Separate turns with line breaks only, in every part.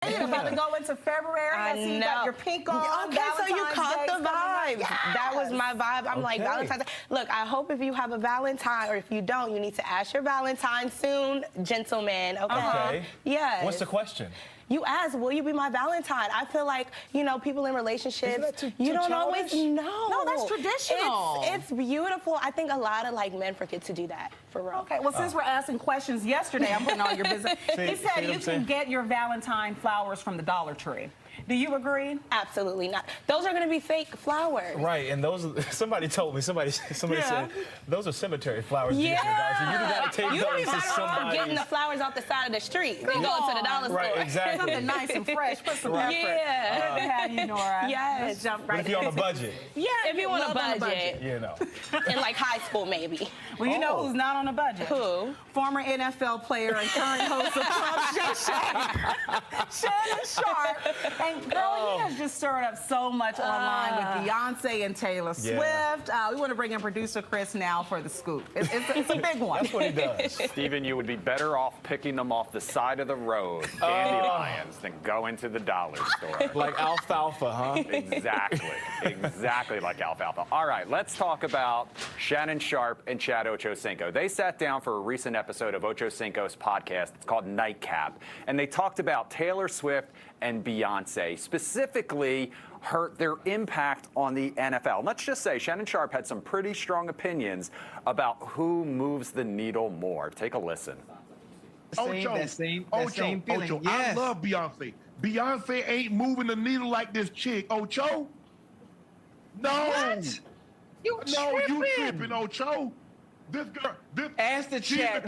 About to go into February. I see you got your pink on.
Okay, so you caught the vibe.
Yes.
That was my vibe. I'm like, Valentine's Day. Look, I hope if you have a Valentine, or if you don't, you need to ask your Valentine soon, gentlemen. Okay.
Yes. What's the question?
You ask, will you be my Valentine? I feel like, you know, people in relationships,
Isn't that too
you don't
childish?
always know.
No, that's traditional.
It's beautiful. I think a lot of like men forget to do that, for real.
Okay, well, since we're asking questions yesterday, I'm putting all your business. He said you can get your Valentine flowers from the Dollar Tree. Do you agree?
Absolutely not. Those are going to be fake flowers.
Right, and those, somebody told me, somebody said, those are cemetery flowers.
Yeah.
So you got to take those to somebody.
Getting the flowers off the side of the street. You go to the dollar store.
Right, exactly.
Something nice and fresh. Put some effort.
Yeah.
Good to have you, Nora.
Yes.
Let's jump right
But if you're on a budget.
Yeah,
if you want a budget.
You know.
In like high school, maybe.
Well, you know who's not on a budget?
Who?
Former NFL player and current host of Shannon Sharp. And girl, he has just stirred up so much online with Beyonce and Taylor Swift. We want to bring in producer Chris now for the scoop. It's a big one.
That's what he does.
Stephen, you would be better off picking them off the side of the road, dandelions, than go into the dollar store.
Like alfalfa, huh?
Exactly. Exactly like alfalfa. All right, let's talk about Shannon Sharp and Chad Ochocinco. They sat down for a recent episode of Ochocinco's podcast. It's called Nightcap. And they talked about Taylor Swift and Beyonce, specifically their impact on the NFL. Let's just say Shannon Sharp had some pretty strong opinions about who moves the needle more. Take a listen.
Ocho,
feeling.
Yes. I love Beyonce. Beyonce ain't moving the needle like this chick. Ocho? No.
What? You
tripping, Ocho. This girl,
Ask the chat.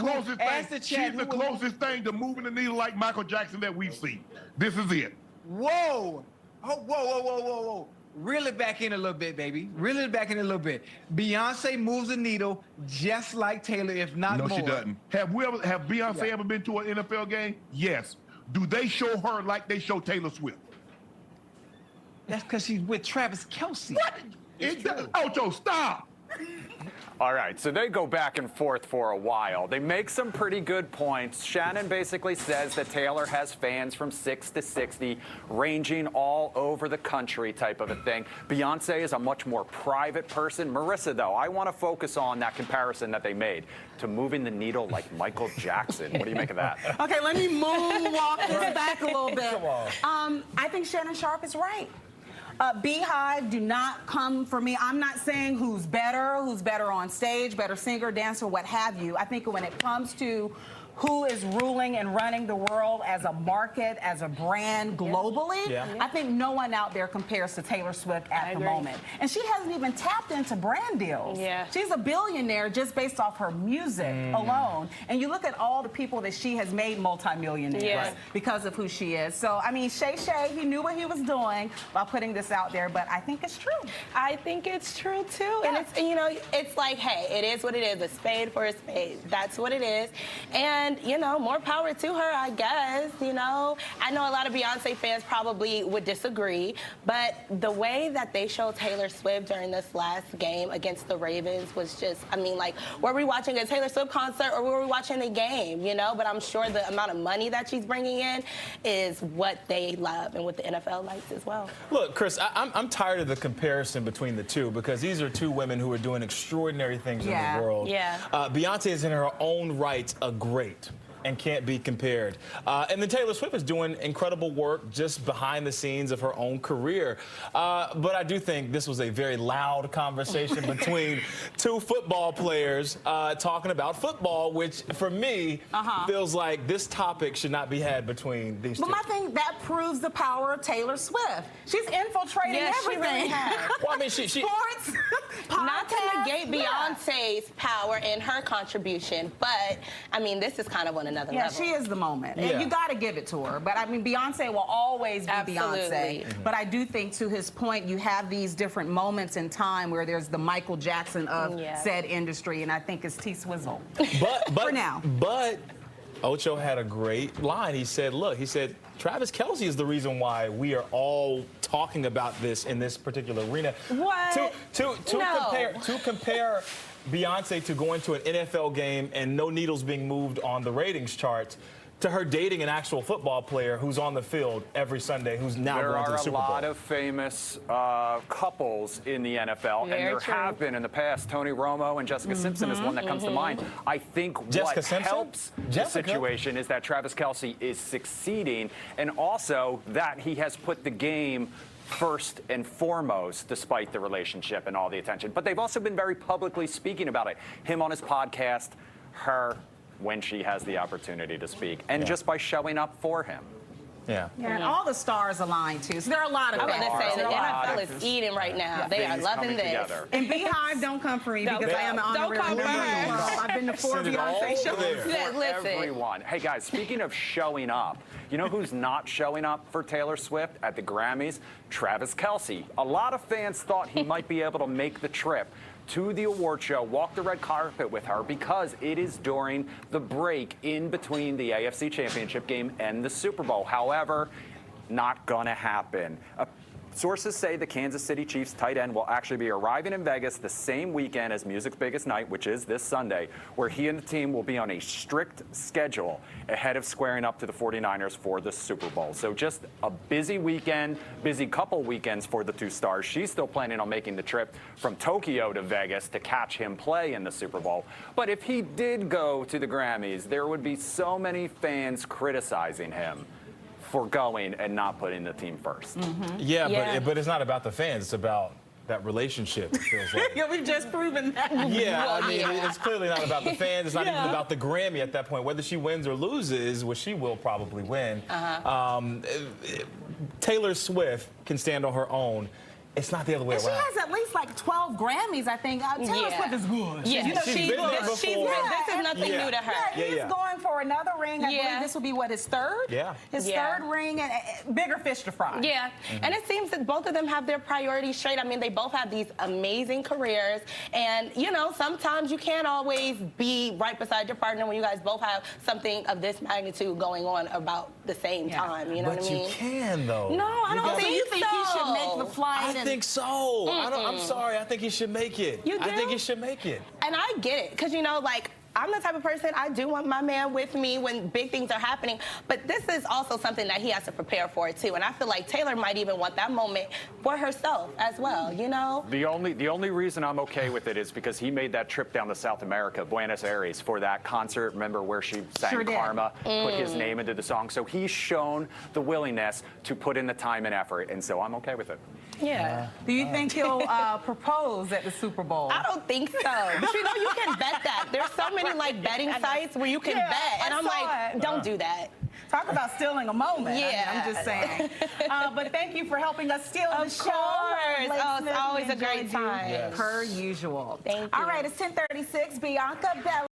She's the closest thing to moving the needle like Michael Jackson that we've seen. This is it.
Whoa. Oh, whoa. Reel it back in a little bit, baby. Reel it back in a little bit. Beyonce moves the needle just like Taylor, if not more.
No, she doesn't. Have Beyonce ever been to an NFL game? Yes. Do they show her like they show Taylor Swift?
That's because she's with Travis Kelce.
What? Ocho, stop.
All right, so they go back and forth for a while. They make some pretty good points. Shannon basically says that Taylor has fans from 6 to 60, ranging all over the country type of a thing. Beyonce is a much more private person. Marissa, though, I want to focus on that comparison that they made to moving the needle like Michael Jackson. What do you make of that?
Okay, let me moonwalk this back a little bit. I think Shannon Sharp is right. Beehive, do not come for me. I'm not saying who's better on stage, better singer, dancer, what have you. I think when it comes to who is ruling and running the world as a market, as a brand globally, I think no one out there compares to Taylor Swift at the moment. And she hasn't even tapped into brand deals. She's a billionaire just based off her music alone. And you look at all the people that she has made multimillionaires because of who she is. So, I mean, Shay, he knew what he was doing by putting this out there, but I think it's true.
I think it's true, too. And it's, you know, it's like, hey, it is what it is. A spade for a spade. That's what it is. And, you know, more power to her, I guess, you know. I know a lot of Beyonce fans probably would disagree, but the way that they showed Taylor Swift during this last game against the Ravens was just, I mean, like, were we watching a Taylor Swift concert or were we watching a game, you know? But I'm sure the amount of money that she's bringing in is what they love and what the NFL likes as well.
Look, Chris, I'm tired of the comparison between the two because these are two women who are doing extraordinary things in the world. Beyonce is in her own right a great and can't be compared. And then Taylor Swift is doing incredible work just behind the scenes of her own career. But I do think this was a very loud conversation between two football players talking about football, which for me feels like this topic should not be had between these two.
But I think that proves the power of Taylor Swift. She's infiltrating everything.
She really has.
Well, I mean,
Sports,
not to negate Beyonce's power and her contribution, but I mean, this is kind of on another level.
She is the moment. And you got to give it to her. But I mean, Beyonce will always be Beyonce. But I do think, to his point, you have these different moments in time where there's the Michael Jackson of said industry, and I think it's T-Swizzle.
But
for now.
But Ocho had a great line. He said, look, he said, Travis Kelce is the reason why we are all talking about this in this particular arena.
What?
To compare Beyonce to go into an NFL game and no needles being moved on the ratings charts to her dating an actual football player who's on the field every Sunday, who's now going to the Super Bowl.
There are a lot of famous couples in the NFL, and there have been in the past. Tony Romo and Jessica Simpson is one that comes to mind. I think what helps the situation is that Travis Kelce is succeeding, and also that he has put the game first and foremost, despite the relationship and all the attention. But they've also been very publicly speaking about it. Him on his podcast, her when she has the opportunity to speak, and just by showing up for him.
Yeah, and all the stars align too. So there are a lot of
I'm
stars.
going to say the NFL is eating right now. They are loving this.
Together.
And Beehive, don't come for me because I am an honorary member. I've been to 4 Beyonce shows.
Listen.
Everyone. Hey guys, speaking of showing up, you know who's not showing up for Taylor Swift at the Grammys? Travis Kelce. A lot of fans thought he might be able to make the trip to the award show, walk the red carpet with her, because it is during the break in between the AFC Championship game and the Super Bowl. However, not gonna happen. Sources say the Kansas City Chiefs tight end will actually be arriving in Vegas the same weekend as Music's biggest night, which is this Sunday, where he and the team will be on a strict schedule ahead of squaring up to the 49ers for the Super Bowl. So just a busy weekend, busy couple weekends for the two stars. She's still planning on making the trip from Tokyo to Vegas to catch him play in the Super Bowl. But if he did go to the Grammys, there would be so many fans criticizing him for going and not putting the team first.
Yeah, but it's not about the fans. It's about that relationship, it feels like.
Yeah, we've just proven that.
Yeah, I mean, it's clearly not about the fans. It's not even about the Grammy at that point. Whether she wins or loses, which she will probably win, Taylor Swift can stand on her own. It's not the other way around.
She has at least like 12 Grammys, I think. Taylor Swift is good.
Yeah,
you know, she's been there before.
This is nothing new to her.
Yeah, he's going for another ring. I believe this will be, what, his third?
Yeah.
His third ring, and bigger fish to fry.
Yeah, and it seems that both of them have their priorities straight. I mean, they both have these amazing careers, and, you know, sometimes you can't always be right beside your partner when you guys both have something of this magnitude going on about the same time. You know what I mean?
But you can, though.
No, I don't think so.
You think he should make the flight?
I think so. I'm sorry. I think he should make it.
You do?
I think he should make it.
And I get it, because, you know, like, I'm the type of person, I do want my man with me when big things are happening, but this is also something that he has to prepare for, too. And I feel like Taylor might even want that moment for herself as well, you know?
The only reason I'm okay with it is because he made that trip down to South America, Buenos Aires, for that concert. Remember where she sang Karma, put his name into the song. So he's shown the willingness to put in the time and effort, and so I'm okay with it.
Yeah.
Do you think he'll propose at the Super Bowl?
I don't think so. But you know, you can bet that. There's so many like betting sites where you can bet, and I'm like, don't do that.
Talk about stealing a moment.
Yeah.
I mean, I'm just saying. But thank you for helping us steal the show.
Of course. Oh, it's always a great time.
Per usual.
Thank you.
All right, it's 10:36. Bianca Bell.